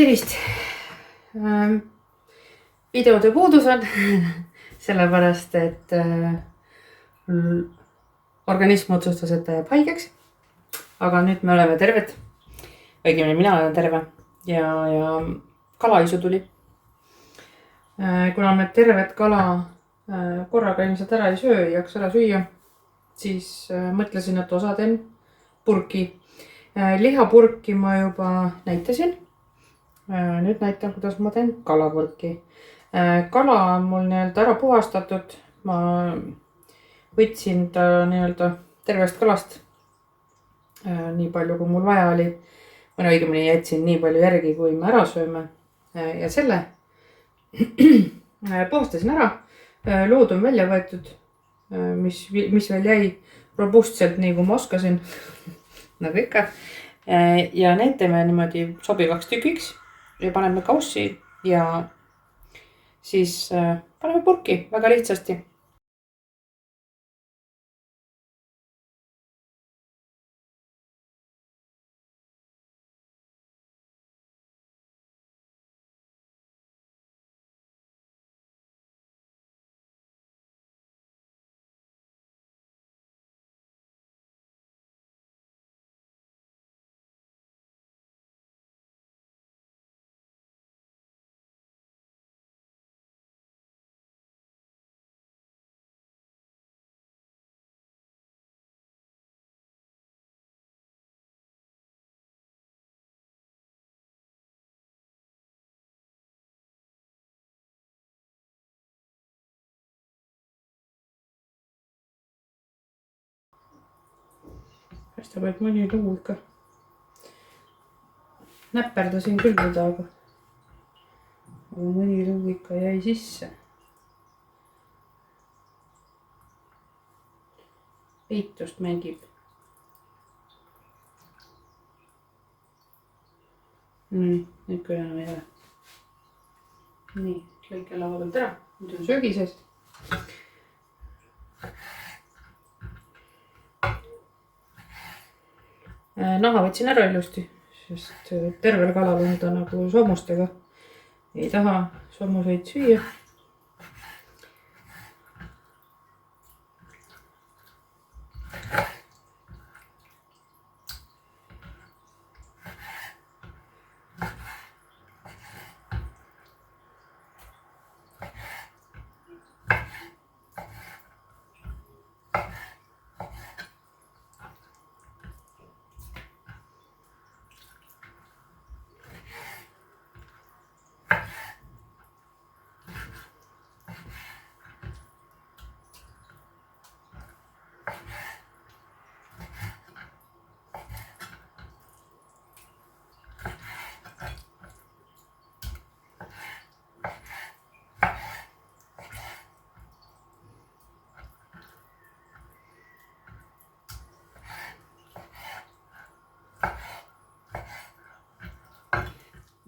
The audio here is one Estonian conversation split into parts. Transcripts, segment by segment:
tervist! Videode puudus on sellepärast, et organism otsustas, et ta jääb haigeks. Aga nüüd me oleme terved. Õigemini mina olen terve ja kalaisu tuli. Kuna me tervet kala korraga ilmselt ära ei söö, ei jaksa ära süüa, siis mõtlesin, et osa teen purki. Lihapurki ma juba näitasin. Nüüd näitan, kuidas ma teen kalapurki. Kala on mul ära puhastatud. Ma võtsin ta tervest kalast nii palju, kui mul vaja oli. Ma õigemini jätsin nii palju järgi, kui me ära sööme. Ja selle puhastasin ära. Lood on välja võetud, mis veel jäi robustselt, nii kui ma oskasin. Nagu ikka. Ja need teeme niimoodi sobivaks tükiks. Ja paneme kaussi ja siis paneme purki väga lihtsasti. Paistab, et mõni luu ikka. Näperdasin küll teda, aga mõni luu ikka jäi sisse. Peitust mängib. Ikka enam ei ole. Nii, lõike lava pealt ära. Nüüd on söögi sees. Naha võtsin ära ilusti, sest tervel kalal on ta nagu soomustega. Ei taha soomuseid süüa.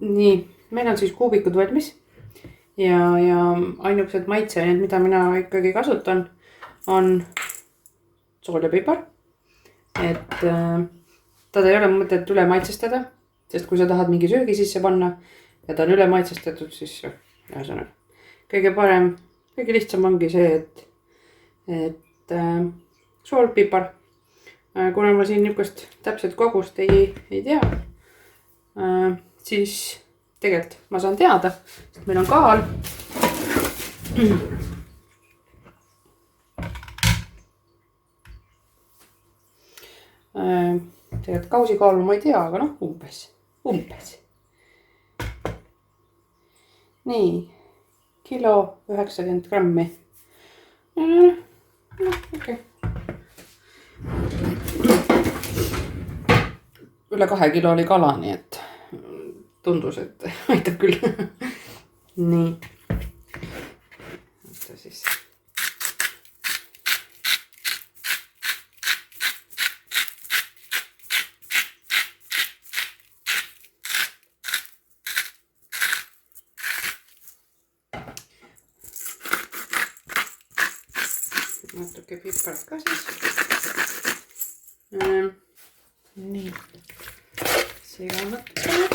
Nii, meil on siis kuubikud valmis ja ainukesed maitseaineid, mida mina ikkagi kasutan, on sool ja pipar. Et teda ei ole mõtet üle maitsestada, sest kui sa tahad mingi söögi sisse panna ja ta on üle maitsestatud, siis kõige parem, kõige lihtsam ongi see, et sool, pipar. Kuna ma siin niukest täpselt kogust ei tea, siis tegelikult ma saan teada, sest meil on kaal. Tegelikult kausikaalu ma ei tea, aga umbes. Nii, kilo 90 grammi. Okay. Üle 2 kilo oli kala, nii et tundus, et aitab küll. Nii. Oota siis. Natuke pipart ka siis. Nii. Segan natukene.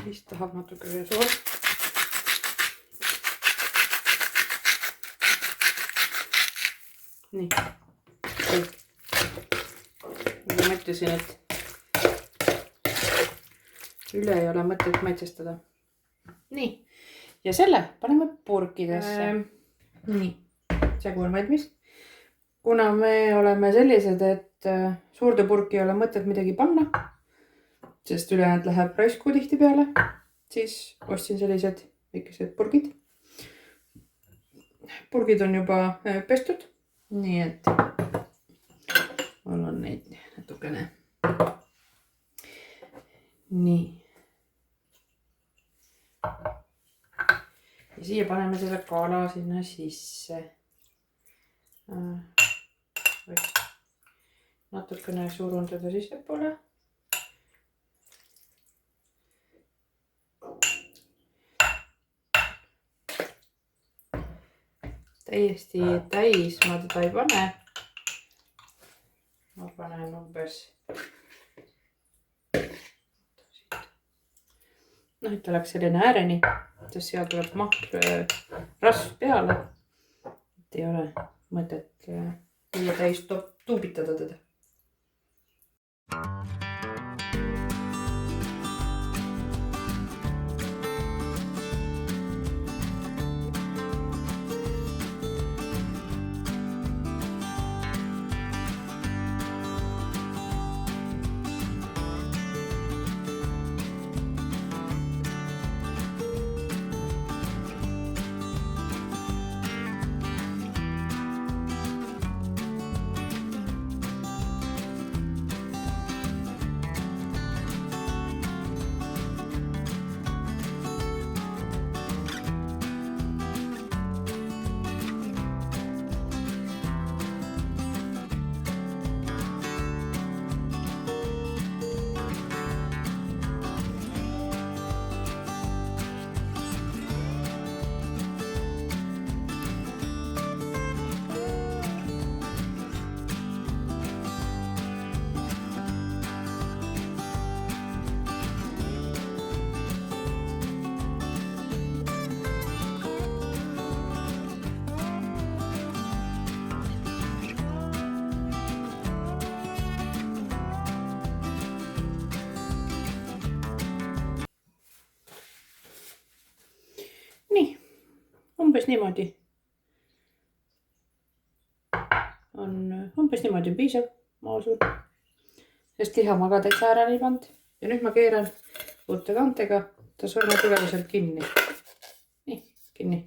siis tahab natuke veel soola. Nii. Nagu ma ütlesin, et üle ei ole mõtet maitsestada. Nii. Ja selle paneme purkidesse. Nii. Segu on valmis. Kuna me oleme sellised, et suurde purki ei ole mõtet midagi panna, sest ülejäänud läheb raisku tihti peale, siis ostsin sellised väikesed purgid. Purgid on juba pestud. Nii et mul on neid natukene. Nii. Ja siia paneme selle kala sinna sisse. Natukene surundada sisse poole. Täiesti täis ma teda ei pane. Ma panen umbes. Et ta oleks selline ääreni, sest seal tuleb mahl rasv peale. Et ei ole mõtet viia täis tuubitada teda. Umbes niimoodi on piisav, ma usun, sest liha ma ka täitsa ära ei pannud. Ja nüüd ma keeran uute kantega ta surma tugevuselt kinni. Nii, kinni.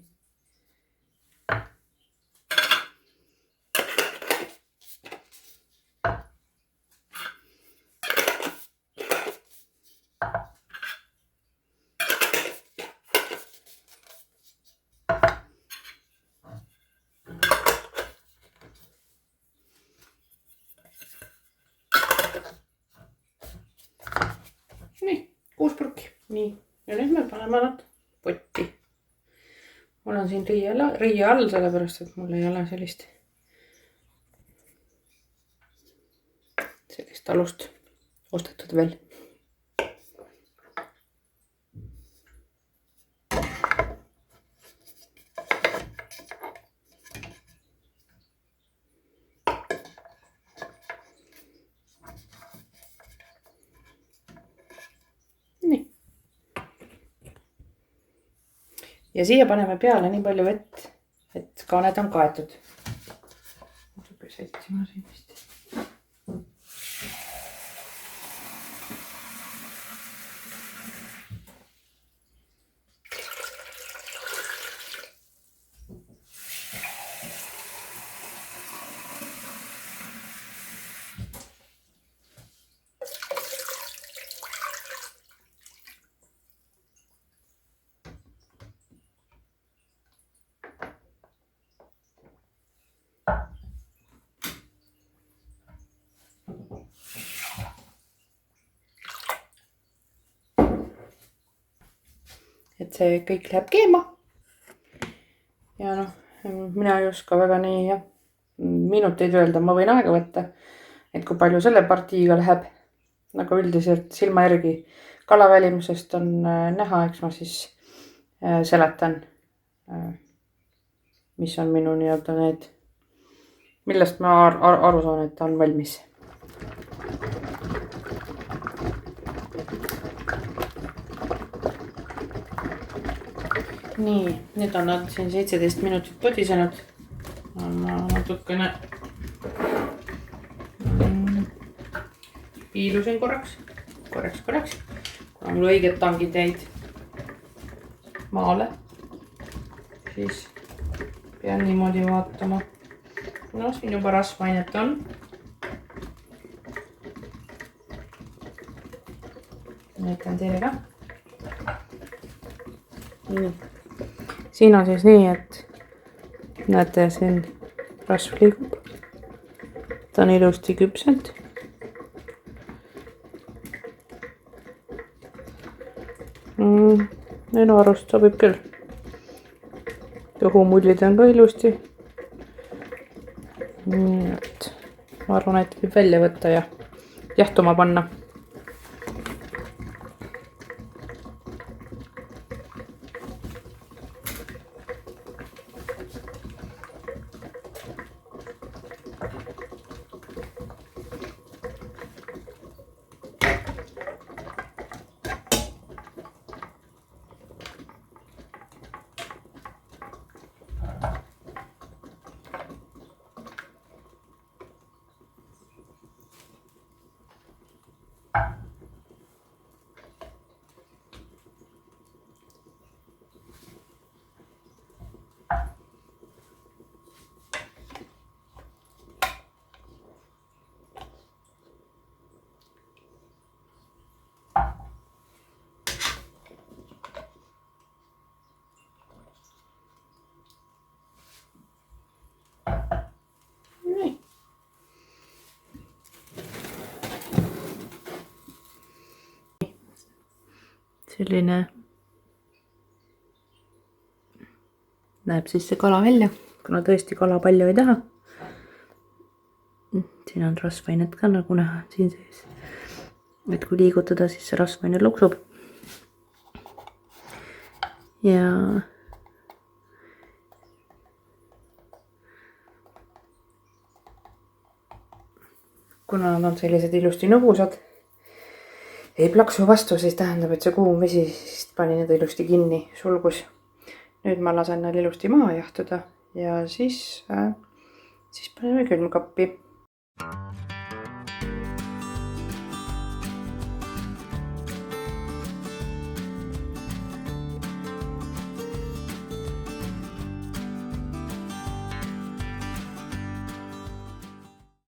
Nii, 6 purki. Nii, ja nüüd me paneme nad potti. Mul on siin riie all, sellepärast, et mul ei ole sellist alust ostetud veel. Nii. Ja siia paneme peale nii palju vett, et kaaned on kaetud. Natuke sätsima siin vist. Et see kõik läheb keema. Ja noh, mina ei oska väga nii minuteid öelda, ma võin aega võtta, et kui palju selle partiiga läheb, nagu üldiselt silma järgi kala välimusest on näha, eks ma siis seletan, mis on minu nii-öelda need, millest ma aru saan, et ta on valmis. Nii, nüüd on nad siin 17 minutit podisenud. Ma natukene piilusin korraks. Kuna mul õiged tangid jäid maale, siis pean niimoodi vaatama. No siin juba rasvainet on. Näitan teile ka. Nii. Siin on siis nii, et näete, siin rasv liigub. Ta on ilusti küpsed. Minu arust sobib küll. Kõhumullid on ka ilusti. Nii, et ma arvan, et võib välja võtta ja jahtuma panna. Selline näeb siis see kala välja, kuna tõesti kala palju ei taha. Siin on rasvainet ka nagu näha siin sees. Et kui liigutada, siis see rasvaine luksub. Ja kuna nad on sellised ilusti nõbusad, ei plaksu vastu, siis tähendab, et see kuum vesi pani need ilusti kinni, sulgus. Nüüd ma lasen neil ilusti maha jahtuda ja siis paneme külmkappi.